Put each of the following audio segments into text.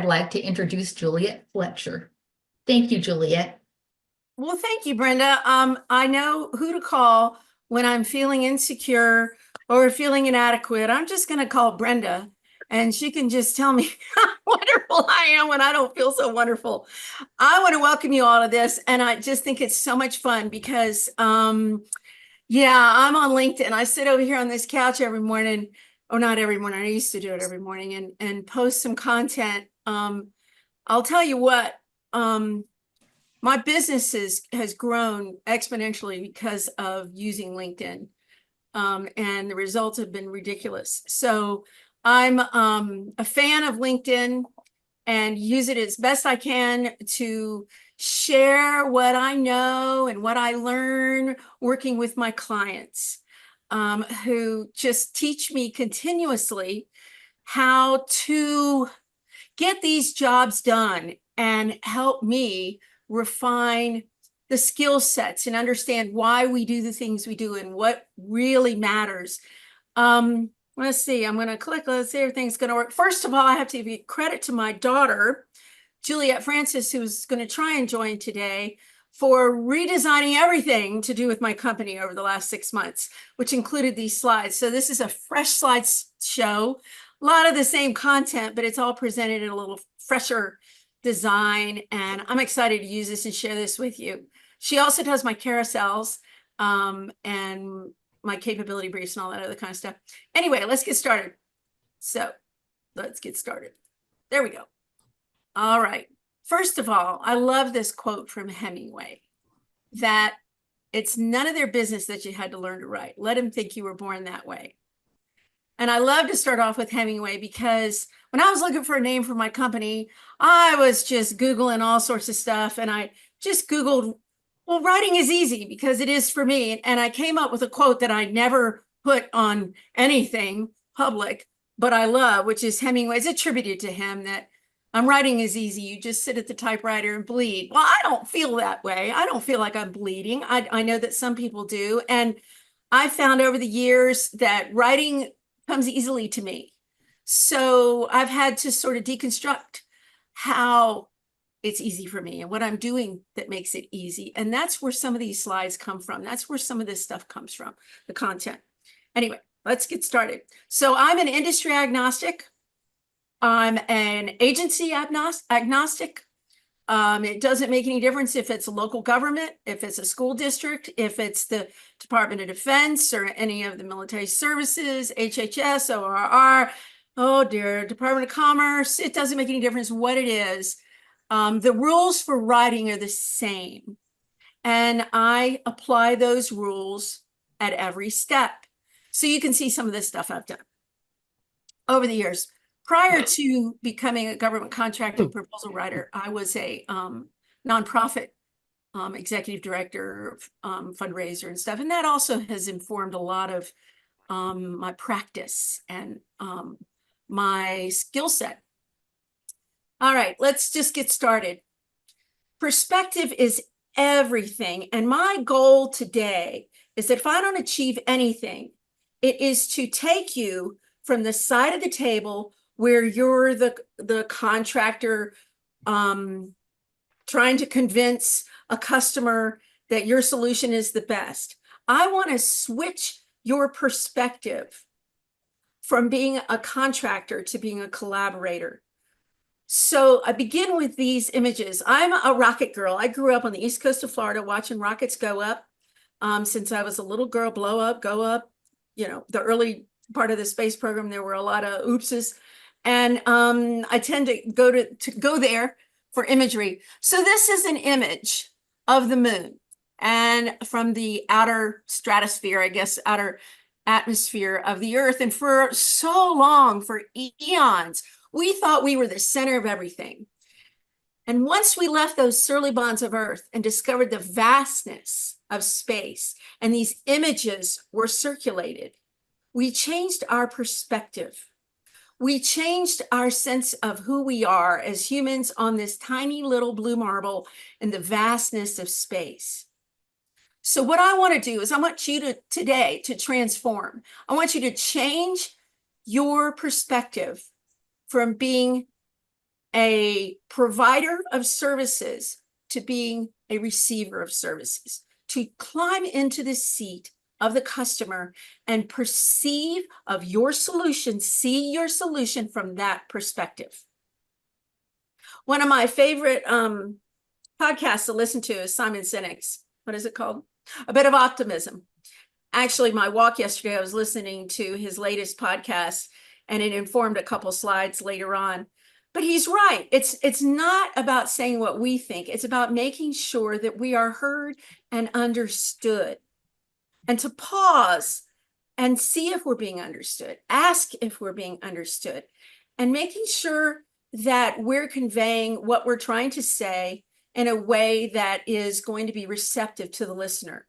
I'd like to introduce Juliet Fletcher. Thank you, Juliet. Well, thank you, Brenda. I know who to call when I'm feeling insecure or feeling inadequate. I'm just going to call Brenda, and she can just tell me how wonderful I am when I don't feel so wonderful. I want to welcome you all to this, and I just think it's so much fun because, yeah, I'm on LinkedIn. I sit over here on this couch every morning, or not every morning. I used to do it every morning and post some content. I'll tell you what. My business has grown exponentially because of using LinkedIn, and the results have been ridiculous. So I'm a fan of LinkedIn and use it as best I can to share what I know and what I learn working with my clients, who just teach me continuously how to get these jobs done and help me refine the skill sets and understand why we do the things we do and what really matters. Let's see, I'm going to click. Let's see if everything's going to work. First of all, I have to give credit to my daughter, Juliet Francis, who's going to try and join today, for redesigning everything to do with my company over the last 6 months, which included these slides. So this is a fresh slides show, a lot of the same content, but it's all presented in a little fresher design, and I'm excited to use this and share this with you. She also does my carousels and my capability briefs and all that other kind of stuff. Anyway, let's get started. So let's get started. There we go. All right. First of all, I love this quote from Hemingway, that it's none of their business that you had to learn to write. Let them think you were born that way. And I love to start off with Hemingway because when I was looking for a name for my company, I was just Googling all sorts of stuff. And I just Googled, well, writing is easy because it is for me. And I came up with a quote that I never put on anything public, but I love, which is Hemingway's attributed to him, that writing is easy. You just sit at the typewriter and bleed. Well, I don't feel that way. I don't feel like I'm bleeding. I know that some people do. And I found over the years that writing comes easily to me. So I've had to sort of deconstruct how it's easy for me and what I'm doing that makes it easy. And that's where some of these slides come from. That's where some of this stuff comes from, the content. Anyway, let's get started. So I'm an industry agnostic. I'm an agency agnostic. It doesn't make any difference if it's a local government, if it's a school district, if it's the Department of Defense or any of the military services, HHS, ORR, oh dear, Department of Commerce. It doesn't make any difference what it is. The rules for writing are the same. And I apply those rules at every step. So you can see some of this stuff I've done over the years. Prior to becoming a government contracting proposal writer, I was a nonprofit executive director, fundraiser and stuff. And that also has informed a lot of my practice and my skill set. All right, let's just get started. Perspective is everything. And my goal today is that if I don't achieve anything, it is to take you from the side of the table where you're the contractor trying to convince a customer that your solution is the best. I want to switch your perspective from being a contractor to being a collaborator. So I begin with these images. I'm a rocket girl. I grew up on the east coast of Florida watching rockets go up since I was a little girl. Blow up, go up. You know, the early part of the space program, there were a lot of oopses. And I tend to go there for imagery. So this is an image of the moon and from the outer stratosphere, I guess, outer atmosphere of the Earth. And for so long, for eons, we thought we were the center of everything. And once we left those surly bonds of Earth and discovered the vastness of space, and these images were circulated, we changed our perspective. We changed our sense of who we are as humans on this tiny little blue marble in the vastness of space. So what I want to do is I want you today to transform. I want you to change your perspective from being a provider of services to being a receiver of services, to climb into the seat of the customer and perceive of your solution, see your solution from that perspective. One of my favorite podcasts to listen to is Simon Sinek's, what is it called? A Bit of Optimism. Actually, my walk yesterday, I was listening to his latest podcast, and it informed a couple slides later on. But he's right. It's not about saying what we think. It's about making sure that we are heard and understood, and to pause and see if we're being understood, ask if we're being understood, and making sure that we're conveying what we're trying to say in a way that is going to be receptive to the listener.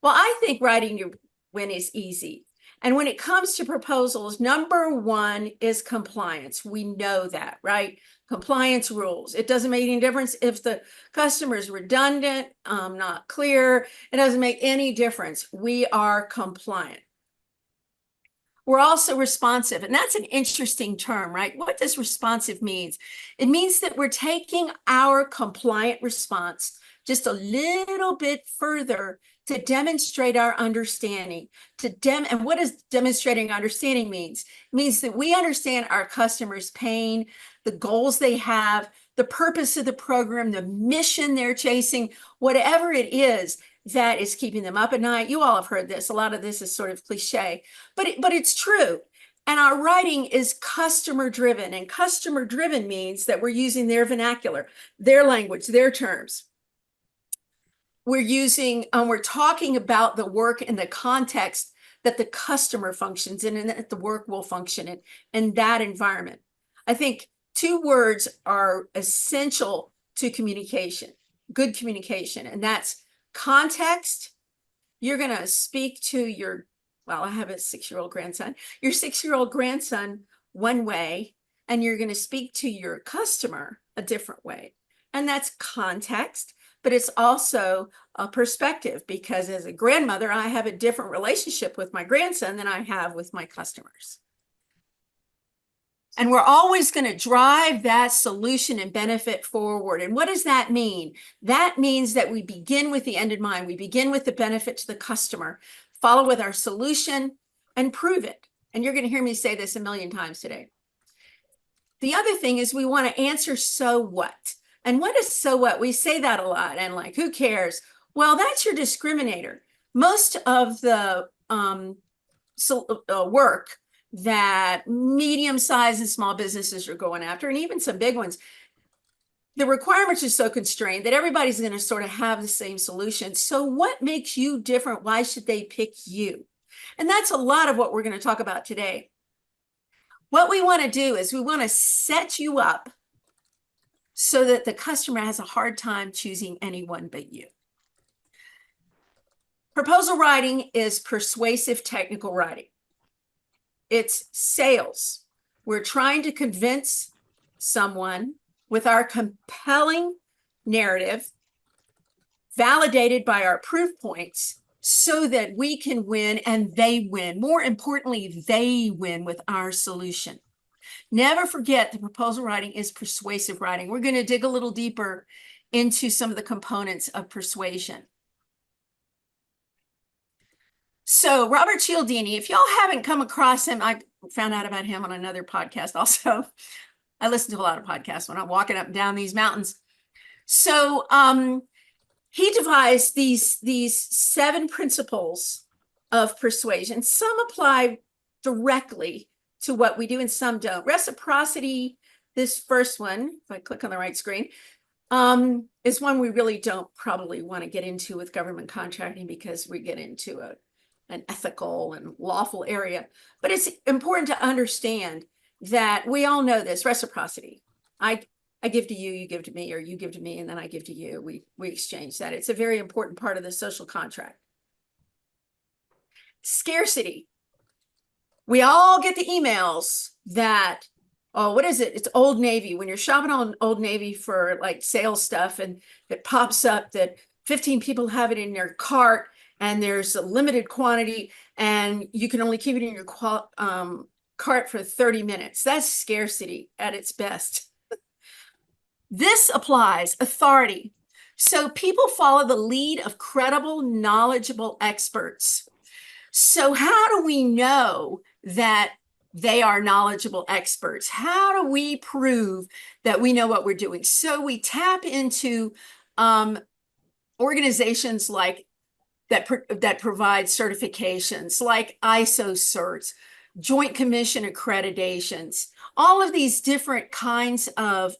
Well, I think writing your win is easy. And when it comes to proposals, number one is compliance. We know that, right? Compliance rules. It doesn't make any difference if the customer is redundant, not clear. It doesn't make any difference. We are compliant. We're also responsive, and that's an interesting term, right? What does responsive mean? It means that we're taking our compliant response just a little bit further to demonstrate our understanding. And what does demonstrating understanding means? It means that we understand our customers' pain, the goals they have, the purpose of the program, the mission they're chasing, whatever it is that is keeping them up at night. You all have heard this. A lot of this is sort of cliche, but it's true. And our writing is customer driven, and customer driven means that we're using their vernacular, their language, their terms. We're talking about the work in the context that the customer functions in and that the work will function in that environment. I think two words are essential to communication, good communication, and that's context. You're going to speak to I have a 6-year-old grandson, your 6-year-old grandson one way, and you're going to speak to your customer a different way. And that's context. But it's also a perspective, because as a grandmother, I have a different relationship with my grandson than I have with my customers. And we're always going to drive that solution and benefit forward. And what does that mean? That means that we begin with the end in mind. We begin with the benefit to the customer, follow with our solution, and prove it. And you're going to hear me say this a million times today. The other thing is we want to answer, so what? And what is so what? We say that a lot, and like, who cares? Well, that's your discriminator. Most of the work that medium-sized and small businesses are going after, and even some big ones, the requirements are so constrained that everybody's going to sort of have the same solution. So what makes you different? Why should they pick you? And that's a lot of what we're going to talk about today. What we want to do is we want to set you up so that the customer has a hard time choosing anyone but you. Proposal writing is persuasive technical writing. It's sales. We're trying to convince someone with our compelling narrative, validated by our proof points, so that we can win and they win. More importantly, they win with our solution. Never forget, the proposal writing is persuasive writing. We're going to dig a little deeper into some of the components of persuasion. So Robert Cialdini, if y'all haven't come across him, I found out about him on another podcast also. I listen to a lot of podcasts when I'm walking up and down these mountains. So he devised these 7 principles of persuasion. Some apply directly to what we do and some don't. Reciprocity, this first one, if I click on the right screen, is one we really don't probably want to get into with government contracting, because we get into an ethical and lawful area. But it's important to understand that we all know this, reciprocity. I give to you, you give to me, or you give to me, and then I give to you. We exchange that. It's a very important part of the social contract. Scarcity. We all get the emails that, oh, what is it? It's Old Navy. When you're shopping on Old Navy for like sales stuff, and it pops up that 15 people have it in their cart, and there's a limited quantity, and you can only keep it in your cart for 30 minutes. That's scarcity at its best. This applies authority. So people follow the lead of credible, knowledgeable experts. So how do we know that they are knowledgeable experts? How do we prove that we know what we're doing? So we tap into organizations like that provide certifications, like ISO certs, Joint Commission accreditations, all of these different kinds of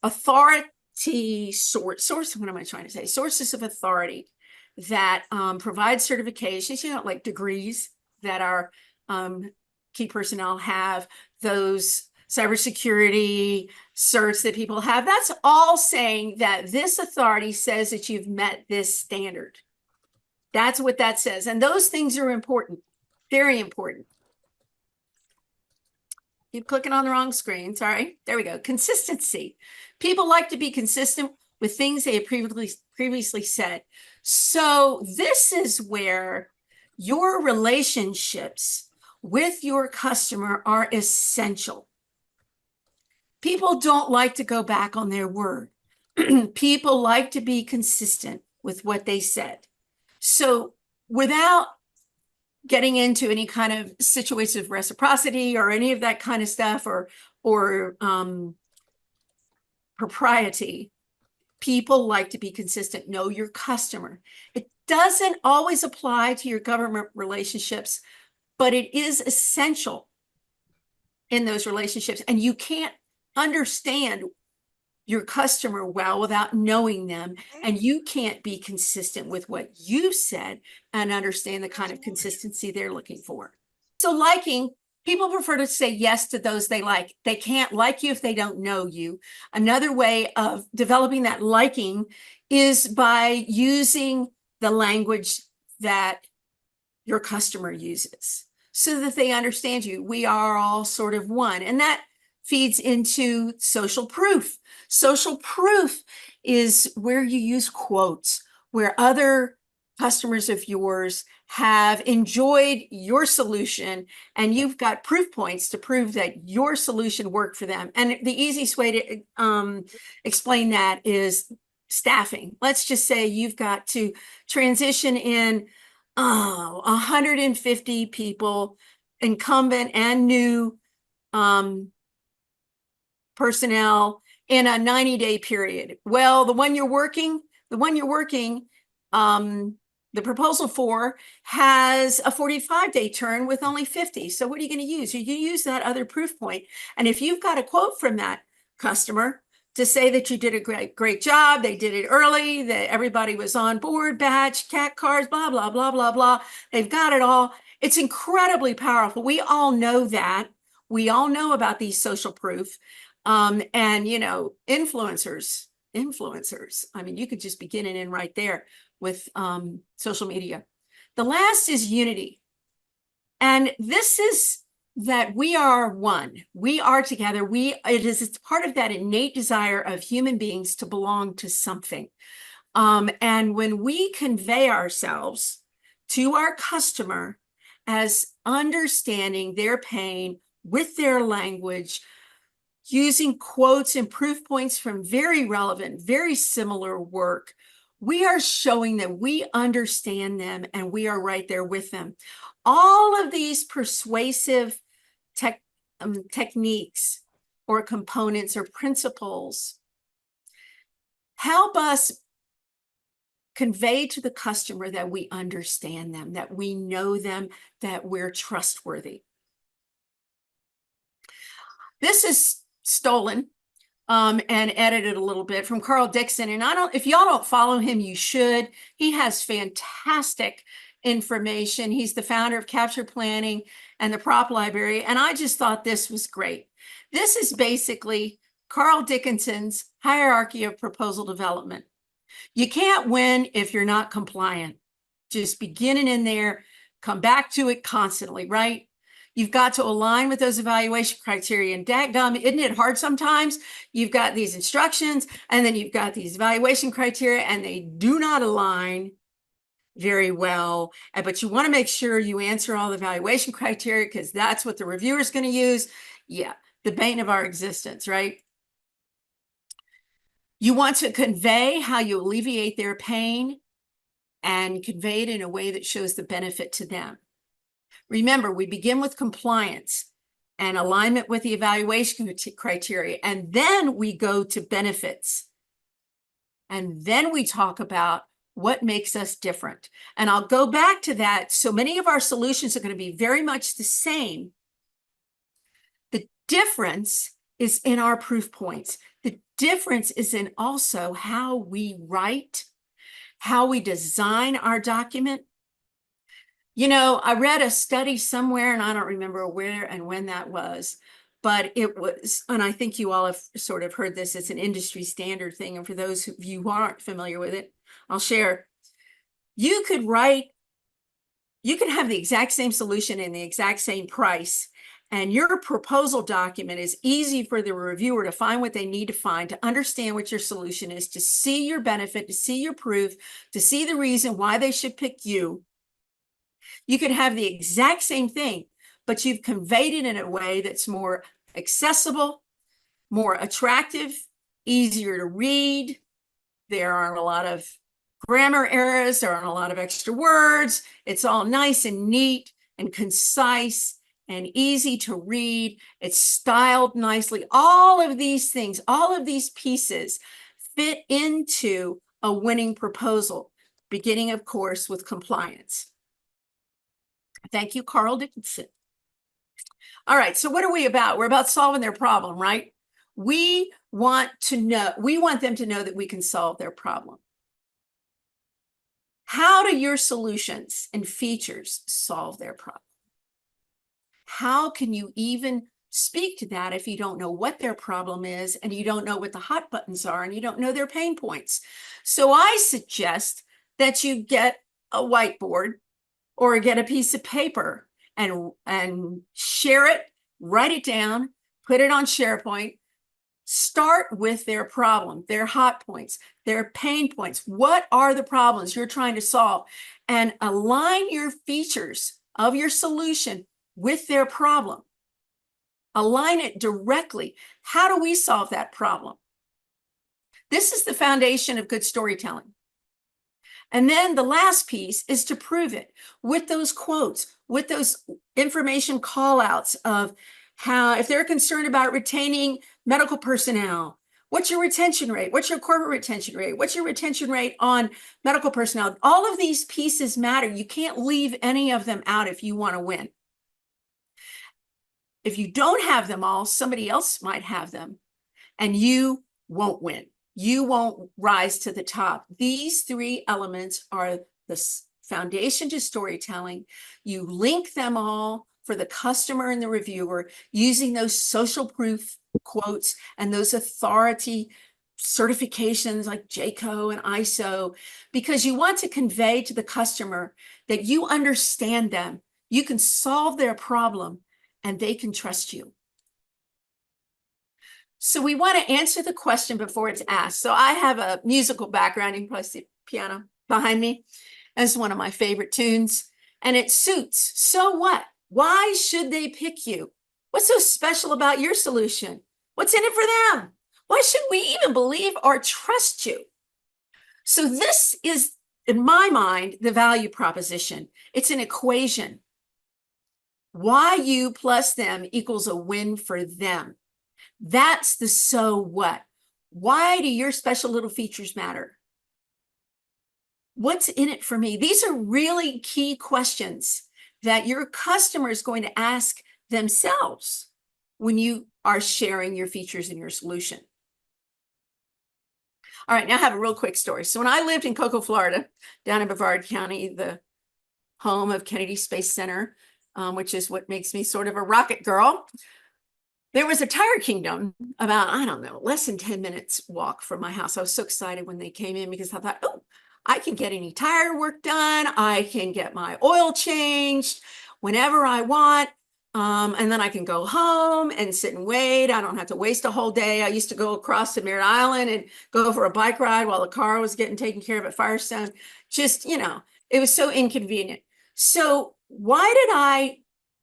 authority what am I trying to say? Sources of authority that provide certifications, like degrees that our key personnel have, those cybersecurity certs that people have. That's all saying that this authority says that you've met this standard. That's what that says. And those things are important, very important. Keep clicking on the wrong screen. Sorry. There we go. Consistency. People like to be consistent with things they have previously said. So this is where your relationships with your customer are essential. People don't like to go back on their word. People like to be consistent with what they said. So without getting into any kind of situation of reciprocity or any of that kind of stuff, or propriety, people like to be consistent. Know your customer. It doesn't always apply to your government relationships, but it is essential in those relationships. And you can't understand your customer well without knowing them, and you can't be consistent with what you said and understand the kind of consistency they're looking for. So liking, people prefer to say yes to those they like. They can't like you if they don't know you. Another way of developing that liking is by using the language that your customer uses so that they understand you. We are all sort of one, and that feeds into social proof. Social proof is where you use quotes, where other customers of yours have enjoyed your solution, and you've got proof points to prove that your solution worked for them. And the easiest way to explain that is staffing. Let's just say you've got to transition in 150 people, incumbent and new personnel, in a 90-day period. Well, the one you're working, the proposal for has a 45-day turn with only 50. So what are you going to use? You use that other proof point. And if you've got a quote from that customer to say that you did a great job, they did it early, that everybody was on board, badge, cat cars, blah, blah, blah, blah, blah. They've got it all. It's incredibly powerful. We all know that. We all know about these social proof. And, influencers, I mean, you could just begin it in right there with social media. The last is unity. And this is that we are one. We are together. It's part of that innate desire of human beings to belong to something. And when we convey ourselves to our customer as understanding their pain with their language, using quotes and proof points from very relevant, very similar work, we are showing that we understand them and we are right there with them. All of these persuasive techniques or components or principles help us convey to the customer that we understand them, that we know them, that we're trustworthy. This is stolen and edited a little bit from Carl Dixon. And if y'all don't follow him, you should. He has fantastic information. He's the founder of Capture Planning and the Prop Library. And I just thought this was great. This is basically Carl Dickinson's hierarchy of proposal development. You can't win if you're not compliant. Just beginning in there, come back to it constantly, right? You've got to align with those evaluation criteria. And dadgum, isn't it hard sometimes? You've got these instructions, and then you've got these evaluation criteria, and they do not align very well. But you want to make sure you answer all the evaluation criteria because that's what the reviewer is going to use. Yeah, the bane of our existence, right? You want to convey how you alleviate their pain and convey it in a way that shows the benefit to them. Remember, we begin with compliance and alignment with the evaluation criteria, and then we go to benefits. And then we talk about what makes us different. And I'll go back to that. So many of our solutions are going to be very much the same. The difference is in our proof points. The difference is in also how we write, how we design our document. You know, I read a study somewhere, and I don't remember where and when that was, but it was, and I think you all have sort of heard this, it's an industry standard thing. And for those of you who aren't familiar with it, I'll share. You could have the exact same solution and the exact same price, and your proposal document is easy for the reviewer to find what they need to find, to understand what your solution is, to see your benefit, to see your proof, to see the reason why they should pick you. You could have the exact same thing, but you've conveyed it in a way that's more accessible, more attractive, easier to read. There aren't a lot of grammar errors. There aren't a lot of extra words. It's all nice and neat and concise and easy to read. It's styled nicely. All of these things, all of these pieces fit into a winning proposal, beginning, of course, with compliance. Thank you, Carl Dickinson. All right, so what are we about? We're about solving their problem, right? We want them to know that we can solve their problem. How do your solutions and features solve their problem? How can you even speak to that if you don't know what their problem is, and you don't know what the hot buttons are, and you don't know their pain points? So I suggest that you get a whiteboard or get a piece of paper and share it, write it down, put it on SharePoint. Start with their problem, their hot points, their pain points. What are the problems you're trying to solve? And align your features of your solution with their problem. Align it directly. How do we solve that problem? This is the foundation of good storytelling. And then the last piece is to prove it with those quotes, with those information call outs of how, if they're concerned about retaining medical personnel, what's your retention rate? What's your corporate retention rate? What's your retention rate on medical personnel? All of these pieces matter. You can't leave any of them out if you want to win. If you don't have them all, somebody else might have them, and you won't win. You won't rise to the top. These three elements are the foundation to storytelling. You link them all for the customer and the reviewer using those social proof quotes and those authority certifications like JCO and ISO, because you want to convey to the customer that you understand them, you can solve their problem, and they can trust you. So we want to answer the question before it's asked. So I have a musical background. You can probably see piano behind me. It's one of my favorite tunes, and it suits. So what? Why should they pick you? What's so special about your solution? What's in it for them? Why should we even believe or trust you? So this is, in my mind, the value proposition. It's an equation. Why you plus them equals a win for them. That's the so what. Why do your special little features matter? What's in it for me? These are really key questions that your customer is going to ask themselves when you are sharing your features in your solution. All right, now I have a real quick story. So when I lived in Cocoa, Florida, down in Brevard County, the home of Kennedy Space Center, which is what makes me sort of a rocket girl, there was a Tire Kingdom about, I don't know, less than 10 minutes walk from my house. I was so excited when they came in because I thought, oh, I can get any tire work done. I can get my oil changed whenever I want. And then I can go home and sit and wait. I don't have to waste a whole day. I used to go across to Merritt Island and go for a bike ride while the car was getting taken care of at Firestone. Just, you know, it was so inconvenient. So why did I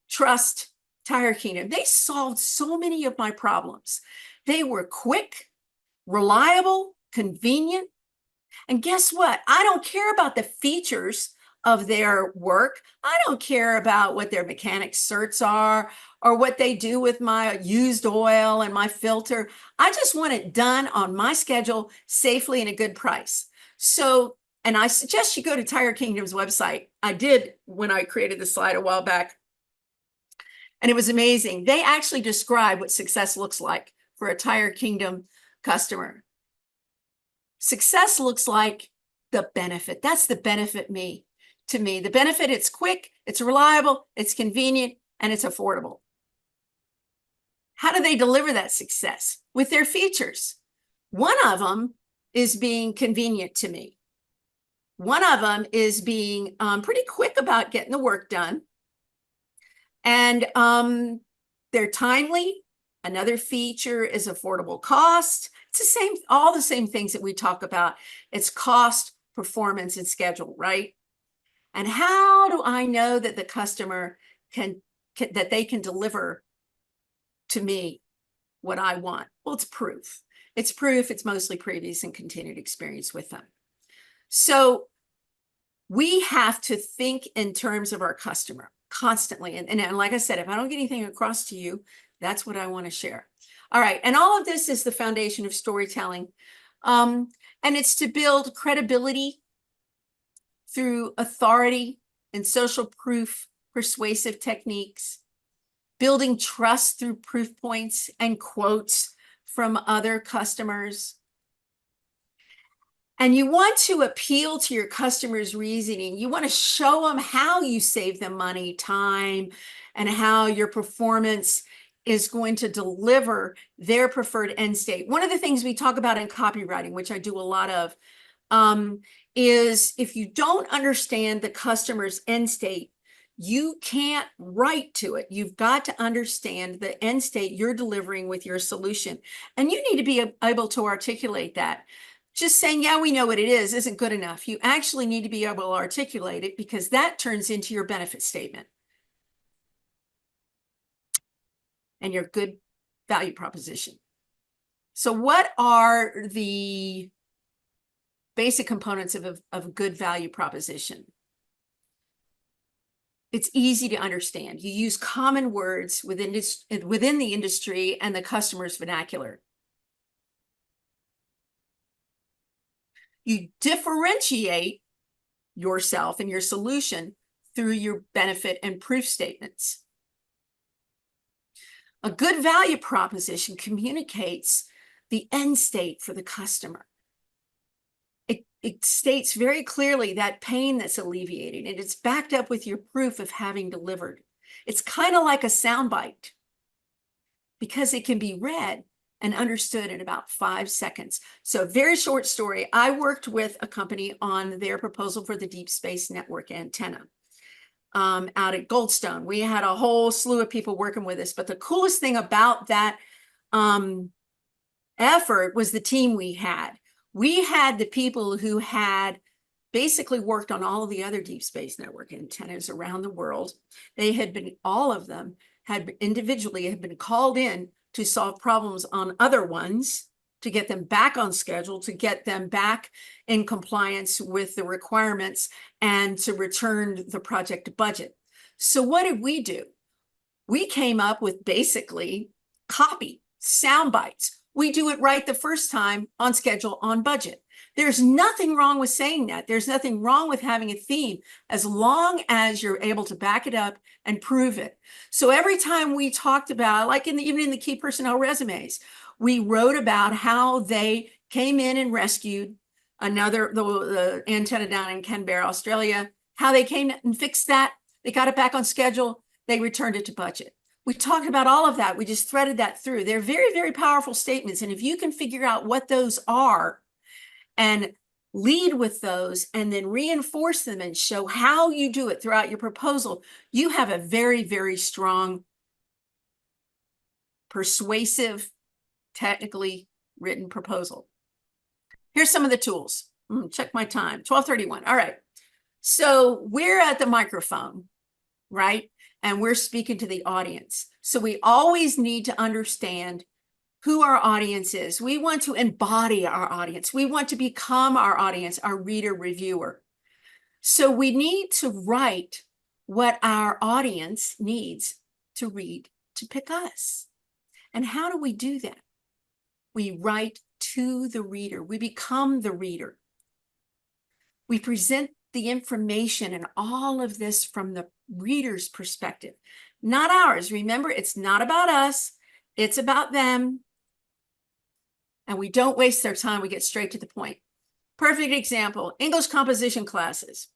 trust Tire Kingdom? They solved so many of my problems. They were quick, reliable, convenient. And guess what? I don't care about the features of their work. I don't care about what their mechanic certs are or what they do with my used oil and my filter. I just want it done on my schedule safely and a good price. So, and I suggest you go to Tire Kingdom's website. I did when I created the slide a while back. And it was amazing. They actually describe what success looks like for a Tire Kingdom customer. Success looks like the benefit. That's the benefit to me. The benefit, it's quick, it's reliable, it's convenient, and it's affordable. How do they deliver that success? With their features. One of them is being convenient to me. One of them is being pretty quick about getting the work done. And they're timely. Another feature is affordable cost. It's the same, all the same things that we talk about. It's cost, performance, and schedule, right? And how do I know that the customer that they can deliver to me what I want? Well, it's proof. It's proof. It's mostly previous and continued experience with them. So we have to think in terms of our customer constantly. And like I said, if I don't get anything across to you, that's what I want to share. All right. And all of this is the foundation of storytelling. And it's to build credibility through authority and social proof, persuasive techniques, building trust through proof points and quotes from other customers. And you want to appeal to your customers' reasoning. You want to show them how you save them money, time, and how your performance is going to deliver their preferred end state. One of the things we talk about in copywriting, which I do a lot of, is if you don't understand the customer's end state, you can't write to it. You've got to understand the end state you're delivering with your solution. And you need to be able to articulate that. Just saying, yeah, we know what it is, isn't good enough. You actually need to be able to articulate it because that turns into your benefit statement and your good value proposition. So what are the basic components of a good value proposition? It's easy to understand. You use common words within the industry and the customer's vernacular. You differentiate yourself and your solution through your benefit and proof statements. A good value proposition communicates the end state for the customer. It states very clearly that pain that's alleviated, and it's backed up with your proof of having delivered. It's kind of like a soundbite because it can be read and understood in about 5 seconds. So very short story. I worked with a company on their proposal for the Deep Space Network antenna out at Goldstone. We had a whole slew of people working with us, but the coolest thing about that effort was the team we had. We had the people who had basically worked on all of the other Deep Space Network antennas around the world. They had been, all of them had individually been called in to solve problems on other ones, to get them back on schedule, to get them back in compliance with the requirements, and to return the project budget. So what did we do? We came up with basically copy, sound bites. We do it right the first time, on schedule, on budget. There's nothing wrong with saying that. There's nothing wrong with having a theme, as long as you're able to back it up and prove it. So every time we talked about, like even in the key personnel resumes, we wrote about how they came in and rescued the antenna down in Canberra, Australia, how they came and fixed that. They got it back on schedule. They returned it to budget. We talked about all of that. We just threaded that through. They're very, very powerful statements. And if you can figure out what those are and lead with those and then reinforce them and show how you do it throughout your proposal, you have a very, very strong, persuasive, technically written proposal. Here's some of the tools. Check my time, 12:31. All right. So we're at the microphone, right? And we're speaking to the audience. So we always need to understand who our audience is. We want to embody our audience. We want to become our audience, our reader, reviewer. So we need to write what our audience needs to read to pick us. And how do we do that? We write to the reader. We become the reader. We present the information and all of this from the reader's perspective, not ours. Remember, it's not about us. It's about them. And we don't waste their time. We get straight to the point. Perfect example, English composition classes.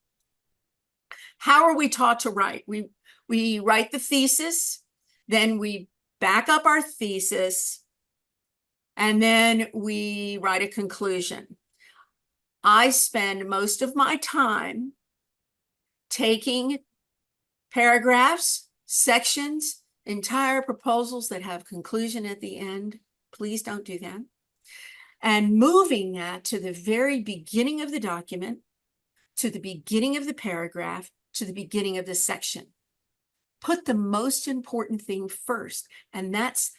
How are we taught to write? We write the thesis, then we back up our thesis, and then we write a conclusion. I spend most of my time taking paragraphs, sections, entire proposals that have conclusion at the end. Please don't do that. And moving that to the very beginning of the document, to the beginning of the paragraph, to the beginning of the section. Put the most important thing first, and that's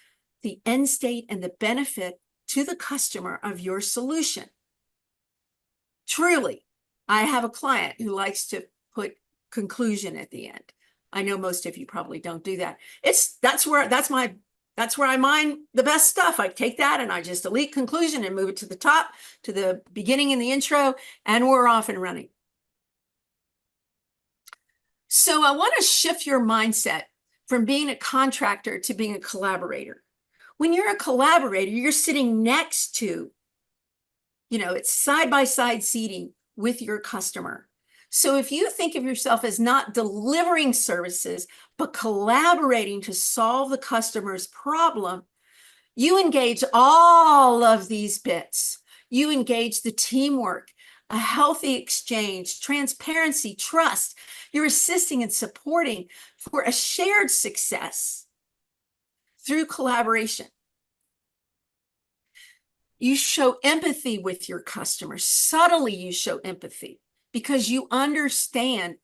the end state and the benefit to the customer of your solution. Truly, I have a client who likes to put conclusion at the end. I know most of you probably don't do that. That's where I mine the best stuff. I take that and I just delete conclusion and move it to the top, to the beginning and the intro, and we're off and running. So I want to shift your mindset from being a contractor to being a collaborator. When you're a collaborator, you're sitting next to, it's side-by-side seating with your customer. So if you think of yourself as not delivering services, but collaborating to solve the customer's problem, you engage all of these bits. You engage the teamwork, a healthy exchange, transparency, trust. You're assisting and supporting for a shared success through collaboration. You show empathy with your customers. Subtly, you show empathy because you understand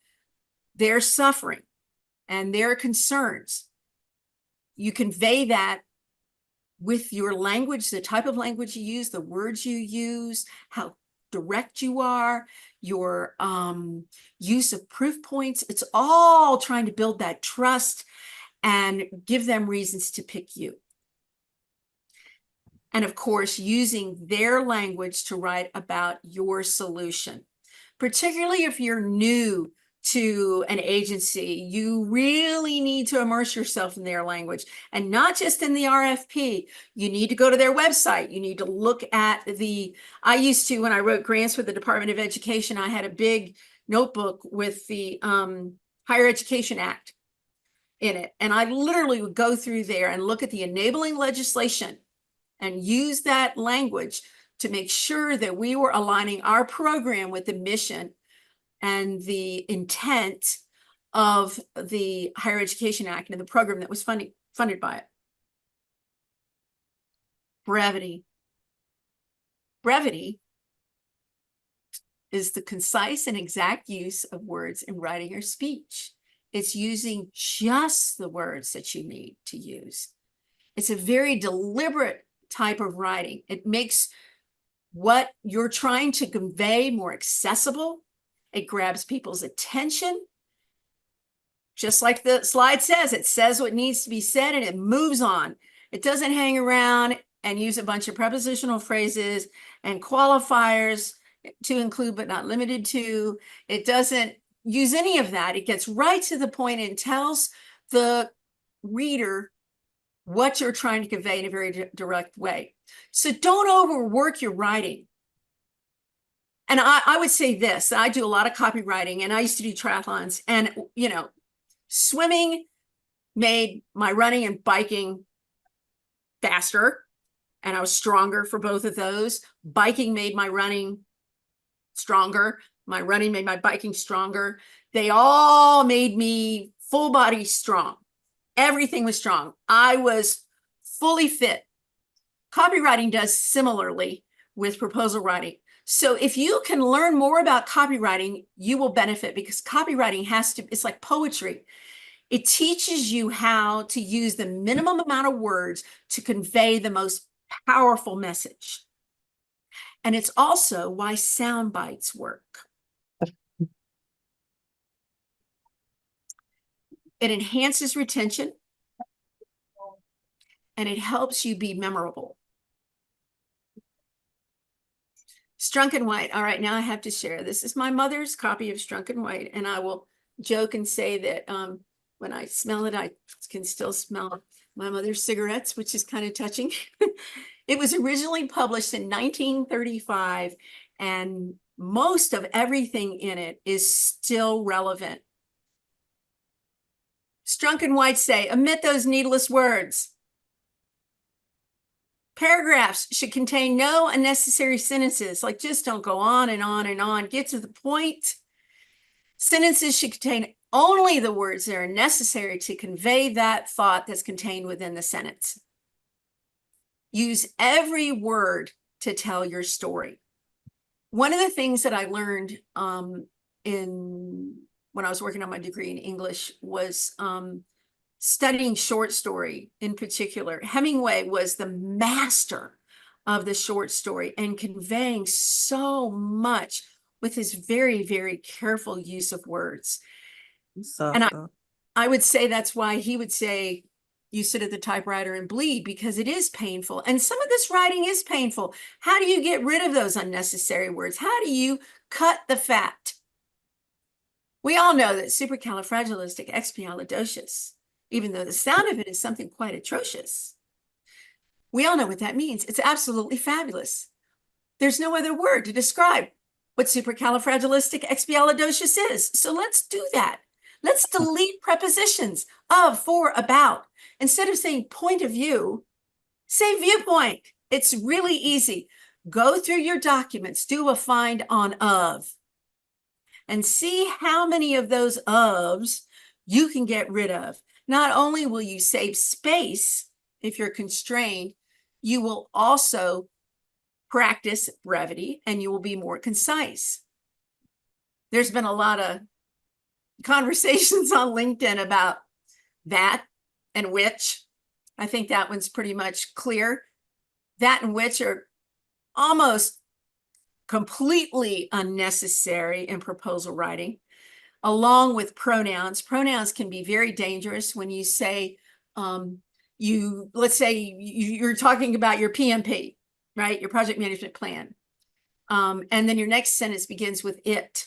their suffering and their concerns. You convey that with your language, the type of language you use, the words you use, how direct you are, your use of proof points. It's all trying to build that trust and give them reasons to pick you. And of course, using their language to write about your solution. Particularly if you're new to an agency, you really need to immerse yourself in their language, and not just in the RFP. You need to go to their website. You need to look at I used to, when I wrote grants with the Department of Education, I had a big notebook with the Higher Education Act in it. And I literally would go through there and look at the enabling legislation and use that language to make sure that we were aligning our program with the mission and the intent of the Higher Education Act and the program that was funded by it. Brevity. Brevity is the concise and exact use of words in writing or speech. It's using just the words that you need to use. It's a very deliberate type of writing. It makes what you're trying to convey more accessible. It grabs people's attention. Just like the slide says, it says what needs to be said and it moves on. It doesn't hang around and use a bunch of prepositional phrases and qualifiers to include but not limited to. It doesn't use any of that. It gets right to the point and tells the reader what you're trying to convey in a very direct way. So don't overwork your writing. And I would say this, I do a lot of copywriting and I used to do triathlons, and, swimming made my running and biking faster, and I was stronger for both of those. Biking made my running stronger. My running made my biking stronger. They all made me full body strong. Everything was strong. I was fully fit. Copywriting does similarly with proposal writing. So if you can learn more about copywriting, you will benefit, because copywriting it's like poetry. It teaches you how to use the minimum amount of words to convey the most powerful message. And it's also why sound bites work. It enhances retention and it helps you be memorable. Strunk and White. All right, now I have to share. This is my mother's copy of Strunk and White, and I will joke and say that when I smell it, I can still smell my mother's cigarettes, which is kind of touching. It was originally published in 1935, and most of everything in it is still relevant. Strunk and White say, omit those needless words. Paragraphs should contain no unnecessary sentences, like just don't go on and on and on. Get to the point. Sentences should contain only the words that are necessary to convey that thought that's contained within the sentence. Use every word to tell your story. One of the things that I learned when I was working on my degree in English was studying short story in particular. Hemingway was the master of the short story and conveying so much with his very, very careful use of words. And I would say that's why he would say, you sit at the typewriter and bleed, because it is painful. And some of this writing is painful. How do you get rid of those unnecessary words? How do you cut the fat? We all know that supercalifragilisticexpialidocious, even though the sound of it is something quite atrocious, we all know what that means. It's absolutely fabulous. There's no other word to describe what supercalifragilisticexpialidocious is. So let's do that. Let's delete prepositions of, for, about. Instead of saying point of view, say viewpoint. It's really easy. Go through your documents, do a find on of, and see how many of those ofs you can get rid of. Not only will you save space if you're constrained, you will also practice brevity and you will be more concise. There's been a lot of conversations on LinkedIn about that and which. I think that one's pretty much clear. That and which are almost completely unnecessary in proposal writing, along with pronouns. Pronouns can be very dangerous when you say, let's say you're talking about your PMP, right? Your project management plan. And then your next sentence begins with it.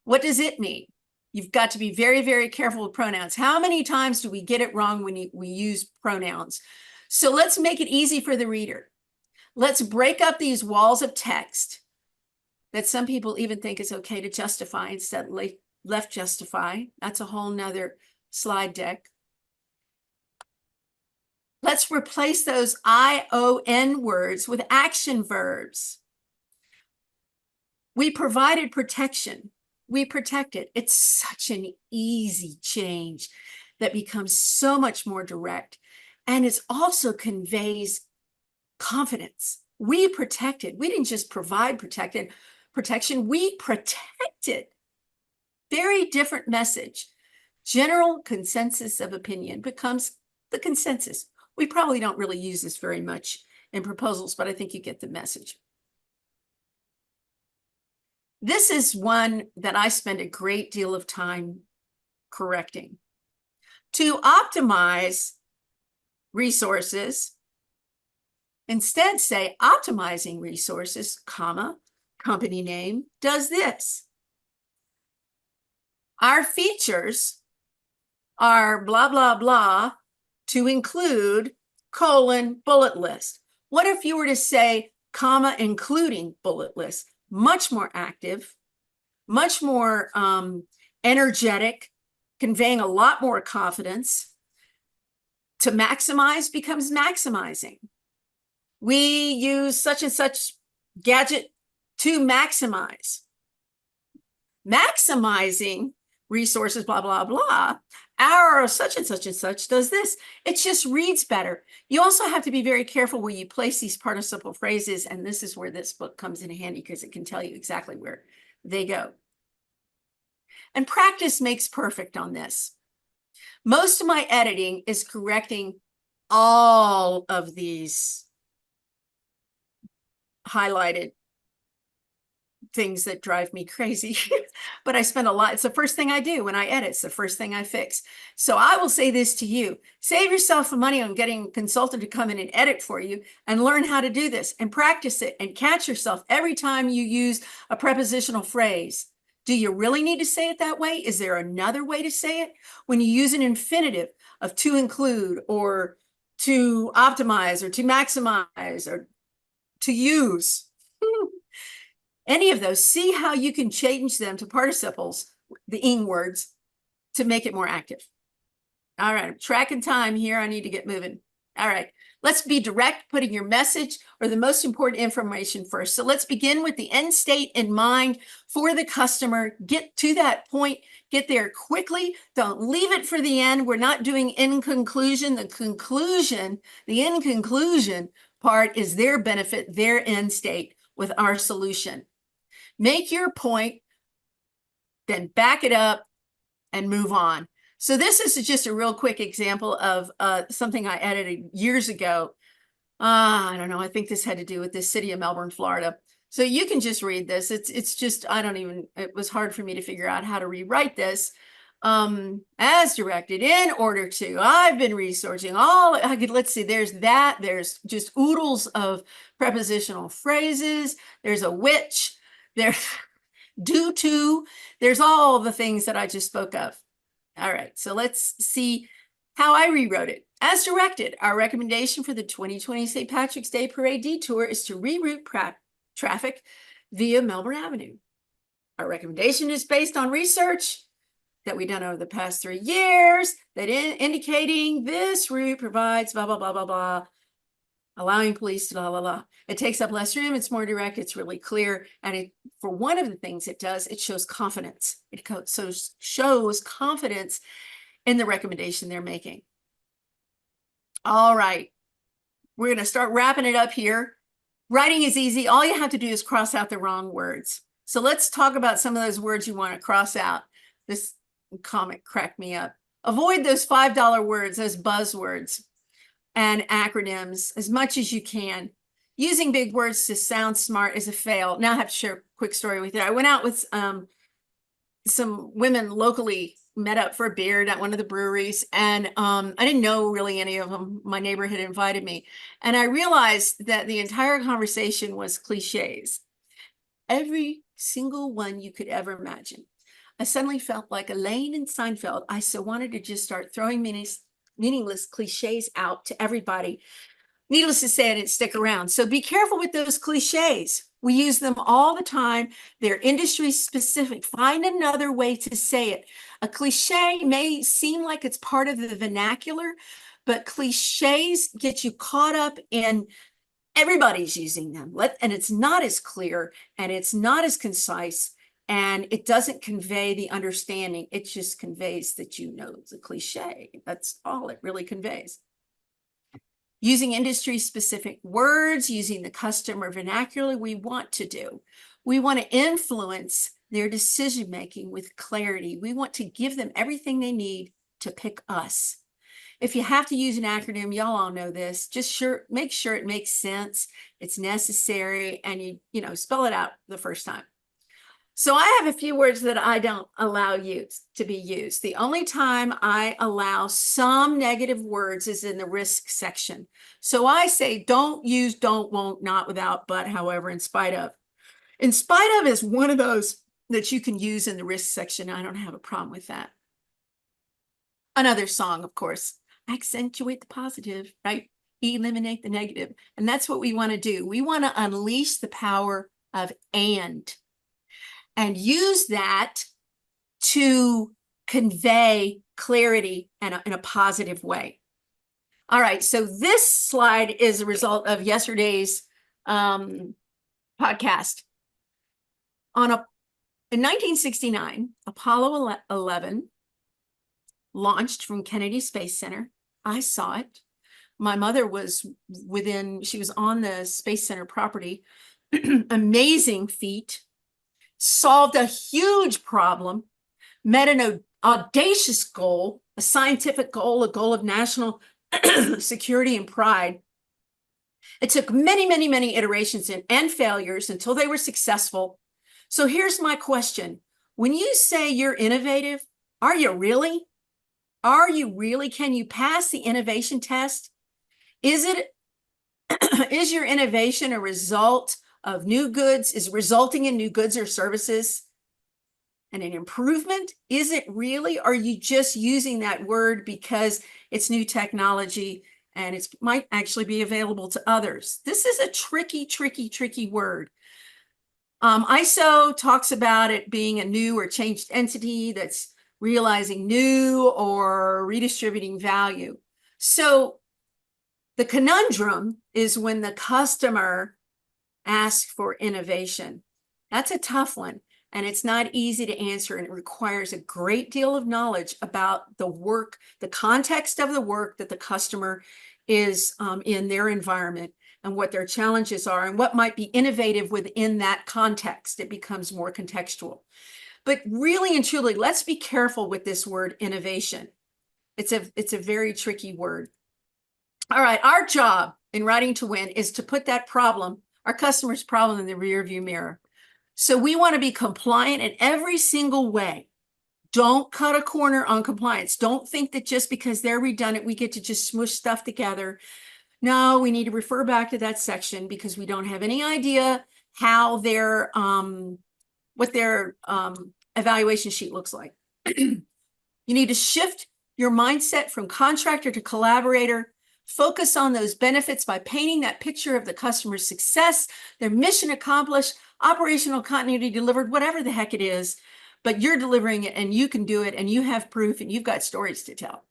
What does it mean? You've got to be very, very careful with pronouns. How many times do we get it wrong when we use pronouns? So let's make it easy for the reader. Let's break up these walls of text that some people even think is okay to justify instead of left justify. That's a whole nother slide deck. Let's replace those ION words with action verbs. We provided protection. We protect it. It's such an easy change that becomes so much more direct. And it also conveys confidence. We protected. We didn't just provide protection. We protected. Very different message. General consensus of opinion becomes the consensus. We probably don't really use this very much in proposals, but I think you get the message. This is one that I spend a great deal of time correcting. To optimize resources, instead say optimizing resources, comma, company name does this. Our features are blah, blah, blah to include colon bullet list. What if you were to say comma including bullet list? Much more active, much more energetic, conveying a lot more confidence. To maximize becomes maximizing. We use such and such gadget to maximize. Maximizing resources, blah, blah, blah. Our such and such does this. It just reads better. You also have to be very careful where you place these participle phrases, and this is where this book comes in handy because it can tell you exactly where they go. And practice makes perfect on this. Most of my editing is correcting all of these highlighted things that drive me crazy. But I spend a lot. It's the first thing I do when I edit. It's the first thing I fix. So I will say this to you: save yourself some money on getting a consultant to come in and edit for you, and learn how to do this and practice it, and catch yourself every time you use a prepositional phrase. Do you really need to say it that way? Is there another way to say it? When you use an infinitive of to include, or to optimize, or to maximize, or to use, any of those, see how you can change them to participles, the ing words, to make it more active. All right, I'm tracking time here. I need to get moving. All right, let's be direct, putting your message or the most important information first. So let's begin with the end state in mind for the customer. Get to that point, get there quickly. Don't leave it for the end. We're not doing in conclusion. The in conclusion part is their benefit, their end state with our solution. Make your point, then back it up and move on. So this is just a real quick example of something I edited years ago. I don't know. I think this had to do with the city of Melbourne, Florida. So you can just read this. It's just, it was hard for me to figure out how to rewrite this. As directed in order to, I've been researching let's see, there's just oodles of prepositional phrases. There's a which, there's due to, there's all the things that I just spoke of. All right, so let's see how I rewrote it. As directed, our recommendation for the 2020 St. Patrick's Day Parade detour is to reroute traffic via Melbourne Avenue. Our recommendation is based on research that we've done over the past 3 years that indicating this route provides blah, blah, blah, blah, blah, allowing police to blah, blah, blah. It takes up less room. It's more direct. It's really clear. And for one of the things it does, it shows confidence. It shows confidence in the recommendation they're making. All right. We're going to start wrapping it up here. Writing is easy. All you have to do is cross out the wrong words. So let's talk about some of those words you want to cross out. This comic cracked me up. Avoid those $5 words, those buzzwords and acronyms as much as you can. Using big words to sound smart is a fail. Now I have to share a quick story with you. I went out with some women locally, met up for a beer at one of the breweries, and I didn't know really any of them. My neighbor had invited me, and I realized that the entire conversation was cliches. Every single one you could ever imagine. I suddenly felt like Elaine in Seinfeld. I so wanted to just start throwing meaningless cliches out to everybody. Needless to say, I didn't stick around. So be careful with those cliches. We use them all the time. They're industry specific. Find another way to say it. A cliche may seem like it's part of the vernacular, but cliches get you caught up in everybody's using them. And it's not as clear, and it's not as concise, and it doesn't convey the understanding. It just conveys that you know it's a cliche. That's all it really conveys. Using industry-specific words, using the customer vernacular, we want to influence their decision-making with clarity. We want to give them everything they need to pick us. If you have to use an acronym, y'all all know this, just make sure it makes sense, it's necessary, and you spell it out the first time. So I have a few words that I don't allow to be used. The only time I allow some negative words is in the risk section. So I say don't use, don't, won't, not, without, but, however, in spite of. In spite of is one of those that you can use in the risk section. I don't have a problem with that. Another song, of course, accentuate the positive, right? Eliminate the negative. And that's what we want to do. We want to unleash the power of and use that to convey clarity in a positive way. All right, so this slide is a result of yesterday's podcast. In 1969, Apollo 11 launched from Kennedy Space Center. I saw it. My mother was she was on the Space Center property. Amazing feat. Solved a huge problem, met an audacious goal, a scientific goal, a goal of national security and pride. It took many, many, many iterations and failures until they were successful. So here's my question. When you say you're innovative, are you really? Are you really? Can you pass the innovation test? Is your innovation a result of new goods? Is resulting in new goods or services and an improvement? Is it really? Or are you just using that word because it's new technology and it might actually be available to others? This is a tricky, tricky, tricky word. ISO talks about it being a new or changed entity that's realizing new or redistributing value. So the conundrum is when the customer asks for innovation. That's a tough one, and it's not easy to answer, and it requires a great deal of knowledge about the work, the context of the work that the customer is in their environment, and what their challenges are, and what might be innovative within that context. It becomes more contextual. But really and truly, let's be careful with this word innovation. It's a very tricky word. All right, our job in Writing to Win is to put that problem, our customer's problem, in the rearview mirror. So we want to be compliant in every single way. Don't cut a corner on compliance. Don't think that just because they're redundant, we get to just smush stuff together. No, we need to refer back to that section because we don't have any idea how their what their evaluation sheet looks like. You need to shift your mindset from contractor to collaborator. Focus on those benefits by painting that picture of the customer's success, their mission accomplished, operational continuity delivered, whatever the heck it is, but you're delivering it and you can do it and you have proof and you've got stories to tell.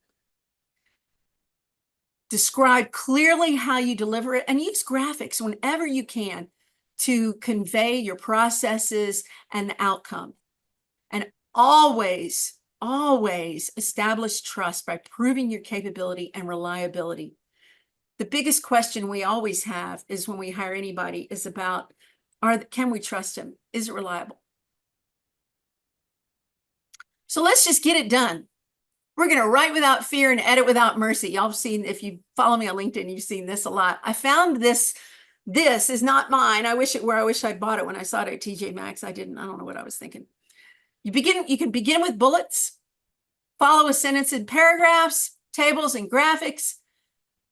Describe clearly how you deliver it and use graphics whenever you can to convey your processes and the outcome. And always, always establish trust by proving your capability and reliability. The biggest question we always have is when we hire anybody is about, can we trust him? Is it reliable? So let's just get it done. We're going to write without fear and edit without mercy. Y'all have seen, if you follow me on LinkedIn, you've seen this a lot. I found this is not mine. I wish it were. I wish I'd bought it when I saw it at TJ Maxx. I didn't. I don't know what I was thinking. You can begin with bullets, follow a sentence in paragraphs, tables, and graphics.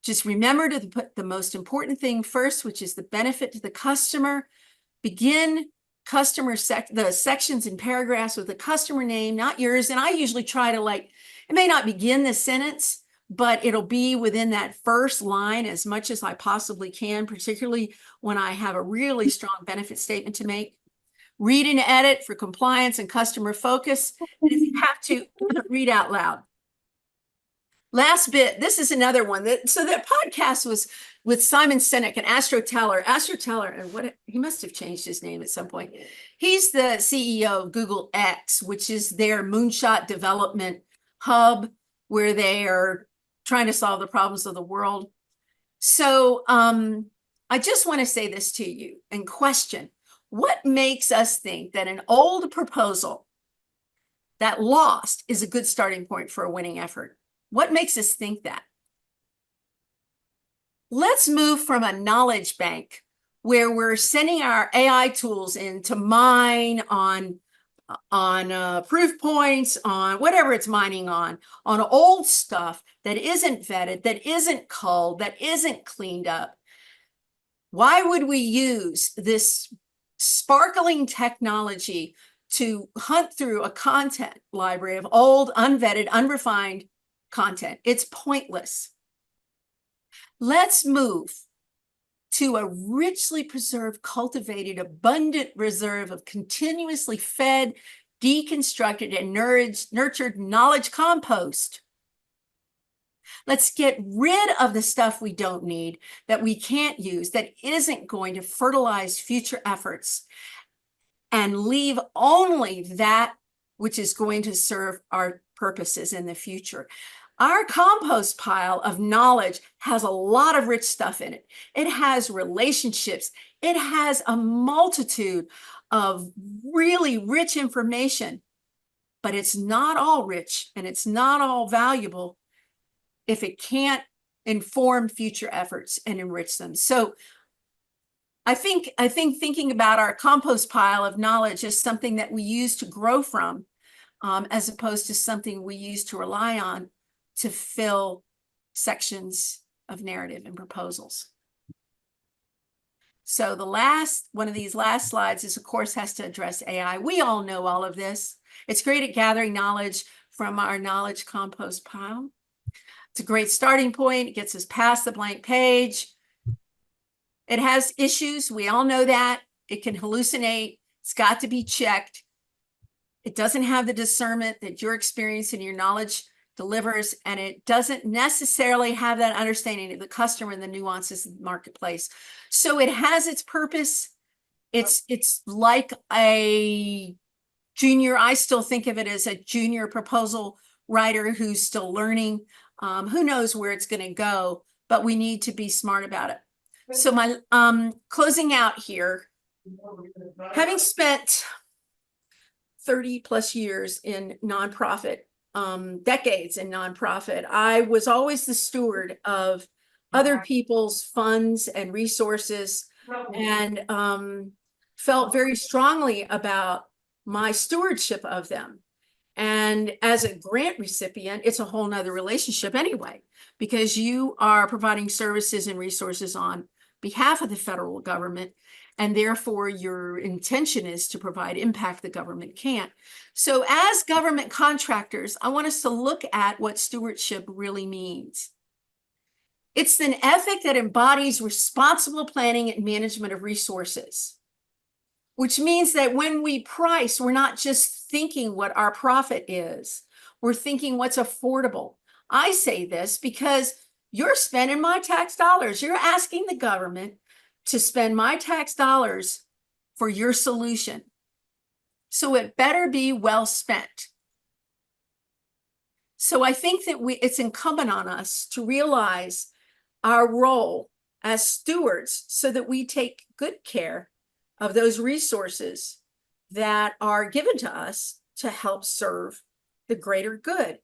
Just remember to put the most important thing first, which is the benefit to the customer. Begin the sections and paragraphs with the customer name, not yours. And I usually try to, like, it may not begin the sentence, but it'll be within that first line as much as I possibly can, particularly when I have a really strong benefit statement to make. Read and edit for compliance and customer focus. And if you have to, read out loud. Last bit, this is another one. So that podcast was with Simon Sinek and Astro Teller, and he must have changed his name at some point. He's the CEO of Google X, which is their moonshot development hub where they are trying to solve the problems of the world. So I just want to say this to you and question, what makes us think that an old proposal that lost is a good starting point for a winning effort? What makes us think that? Let's move from a knowledge bank where we're sending our AI tools in to mine on proof points, on whatever it's mining on old stuff that isn't vetted, that isn't culled, that isn't cleaned up. Why would we use this sparkling technology to hunt through a content library of old, unvetted, unrefined content? It's pointless. Let's move to a richly preserved, cultivated, abundant reserve of continuously fed, deconstructed, and nurtured knowledge compost. Let's get rid of the stuff we don't need, that we can't use, that isn't going to fertilize future efforts, and leave only that which is going to serve our purposes in the future. Our compost pile of knowledge has a lot of rich stuff in it. It has relationships. It has a multitude of really rich information, but it's not all rich and it's not all valuable if inform future efforts and enrich them. So I think thinking about our compost pile of knowledge is something that we use to grow from, as opposed to something we use to rely on to fill sections of narrative and proposals. So the last one of these last slides is, of course, has to address AI. We all know all of this. It's great at gathering knowledge from our knowledge compost pile. It's a great starting point. It gets us past the blank page. It has issues. We all know that. It can hallucinate. It's got to be checked. It doesn't have the discernment that your experience and your knowledge delivers, and it doesn't necessarily have that understanding of the customer and the nuances of the marketplace. So it has its purpose. It's like a junior, I still think of it as a junior proposal writer who's still learning. Who knows where it's going to go, but we need to be smart about it. So my closing out here, having spent 30 plus years in nonprofit, decades in nonprofit, I was always the steward of other people's funds and resources, and felt very strongly about my stewardship of them. And as a grant recipient, it's a whole nother relationship anyway, because you are providing services and resources on behalf of the federal government, and therefore your intention is to provide impact the government can't. So as government contractors, I want us to look at what stewardship really means. It's an ethic that embodies responsible planning and management of resources, which means that when we price, we're not just thinking what our profit is, we're thinking what's affordable. I say this because you're spending my tax dollars. You're asking the government to spend my tax dollars for your solution. So it better be well spent. So I think that it's incumbent on us to realize our role as stewards so that we take good care of those resources that are given to us to help serve the greater good.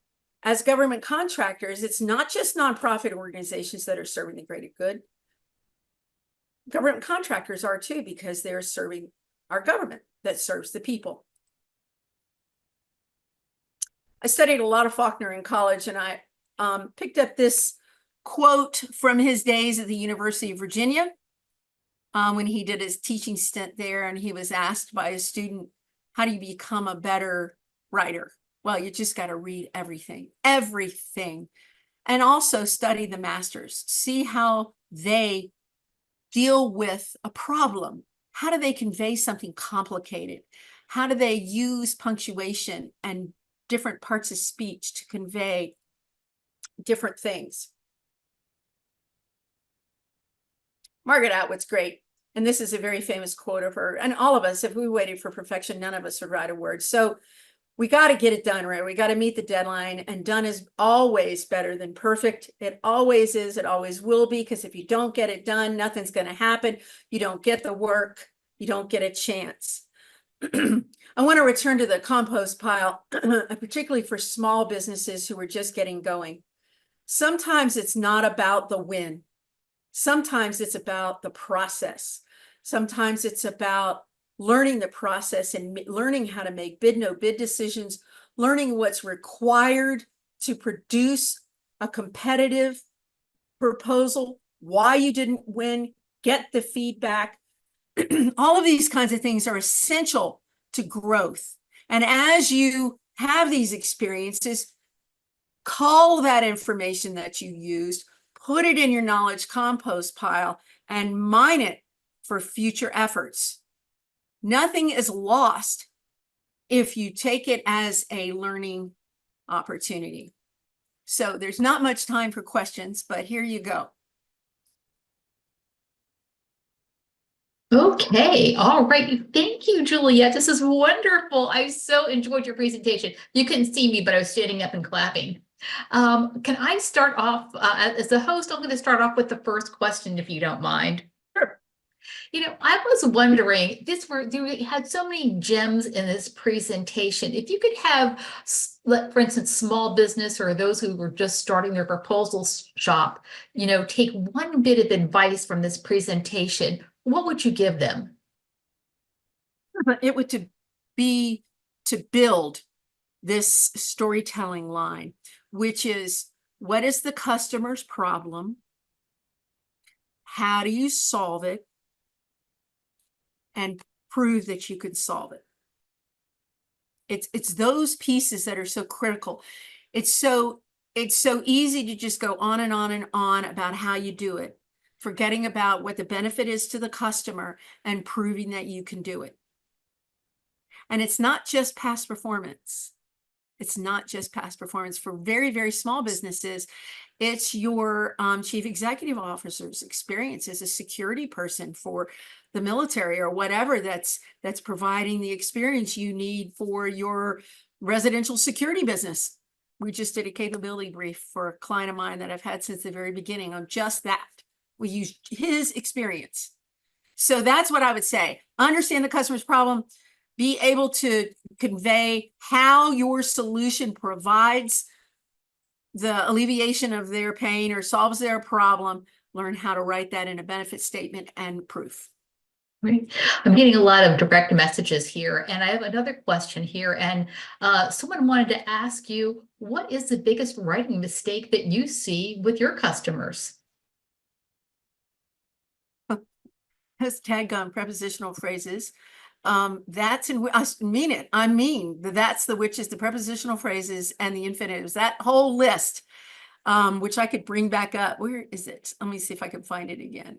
As government contractors, it's not just nonprofit organizations that are serving the greater good. Government contractors are too, because they're serving our government that serves the people. I studied a lot of Faulkner in college, and I picked up this quote from his days at the University of Virginia when he did his teaching stint there, and he was asked by a student, how do you become a better writer? Well, you just got to read everything, and also study the masters, see how they deal with a problem. How do they convey something complicated? How do they use punctuation and different parts of speech to convey different things? Margaret Atwood's great. And this is a very famous quote of her. And all of us, if we waited for perfection, none of us would write a word. So we got to get it done right. We got to meet the deadline, and done is always better than perfect. It always is. It always will be, because if you don't get it done, nothing's going to happen. You don't get the work. You don't get a chance. I want to return to the compost pile, particularly for small businesses who are just getting going. Sometimes it's not about the win. Sometimes it's about the process. Sometimes it's about learning the process and learning how to make bid, no bid decisions, learning what's required to produce a competitive proposal, why you didn't win, get the feedback. All of these kinds of things are essential to growth. And as you have these experiences, call that information that you used, put it in your knowledge compost pile, and mine it for future efforts. Nothing is lost if you take it as a learning opportunity. So there's not much time for questions, but here you go. Okay, all right. Thank you, Juliet. This is wonderful. I so enjoyed your presentation. You couldn't see me, but I was standing up and clapping. Can I start off as the host? I'm going to start off with the first question, if you don't mind. Sure. I was wondering, you had so many gems in this presentation. If you could have, for instance, small business or those who were just starting their proposal shop, take one bit of advice from this presentation, what would you give them? It would be to build this storytelling line, which is, what is the customer's problem? How do you solve it? And prove that you can solve it. It's those pieces that are so critical. It's so easy to just go on and on and on about how you do it, forgetting about what the benefit is to the customer and proving that you can do it. And it's not just past performance. It's not just past performance. For very, very small businesses, it's your chief executive officer's experience as a security person for the military or whatever that's providing the experience you need for your residential security business. We just did a capability brief for a client of mine that I've had since the very beginning on just that. We used his experience. So that's what I would say. Understand the customer's problem, be able to convey how your solution provides the alleviation of their pain or solves their problem, learn how to write that in a benefit statement and proof. Right. I'm getting a lot of direct messages here, and I have another question here. And someone wanted to ask you, what is the biggest writing mistake that you see with your customers? Has tag on prepositional phrases. That's in, I mean it. I mean that's the, which is the prepositional phrases and the infinitives, that whole list. Which I could bring back up. Where is it? Let me see if I can find it again.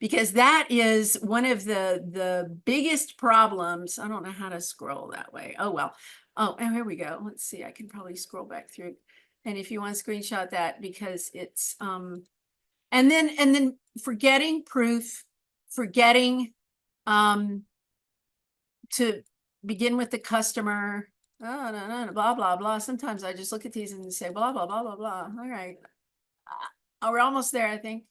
Because that is one of the biggest problems. I don't know how to scroll that way. Oh, well. Oh, and here we go. Let's see. I can probably scroll back through. And if you want to screenshot that, because it's, and then forgetting proof, forgetting, to begin with the customer. Oh, no, blah, blah, blah. Sometimes I just look at these and say, blah, blah, blah, blah, blah. All right. Oh, we're almost there, I think.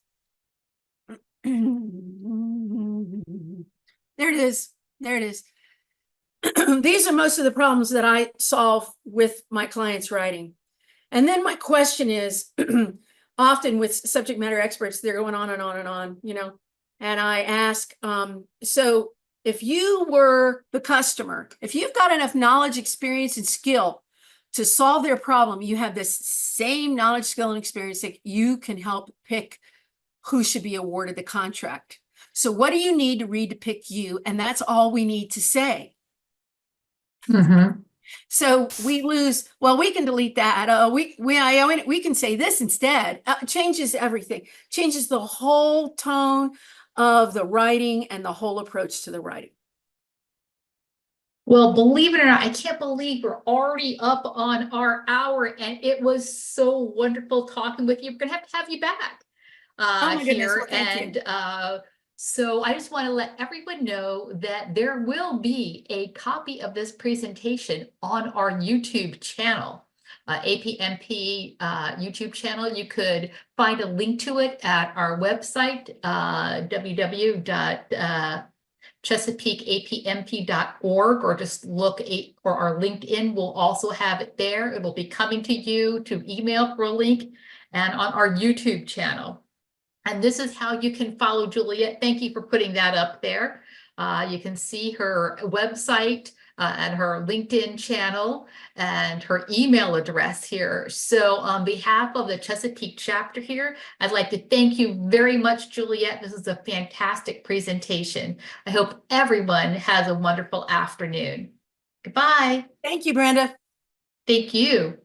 There it is. There it is. These are most of the problems that I solve with my clients' writing. And then my question is, often with subject matter experts, they're going on and on and on, and I ask, so if you were the customer, if you've got enough knowledge, experience, and skill to solve their problem, you have this same knowledge, skill, and experience that you can help pick who should be awarded the contract. So what do you need to read to pick you? And that's all we need to say. Mm-hmm. So we lose, well, we can delete that. We can say this instead. Changes everything, changes the whole tone of the writing and the whole approach to the writing. Well, believe it or not, I can't believe we're already up on our hour, and it was so wonderful talking with you. We're gonna have to have you back Oh my goodness, here. well, thank you. So I just want to let everyone know that there will be a copy of this presentation on our YouTube channel, APMP YouTube channel. You could find a link to it at our website, www.chesapeakeapmp.org, or just look or our LinkedIn will also have it there. It will be coming to you to email for a link, and on our YouTube channel. And this is how you can follow Juliet. Thank you for putting that up there. You can see her website and her LinkedIn channel and her email address here. So on behalf of the Chesapeake chapter here, I'd like to thank you very much, Juliet. This is a fantastic presentation. I hope everyone has a wonderful afternoon. Goodbye. Thank you, Brenda. Thank you.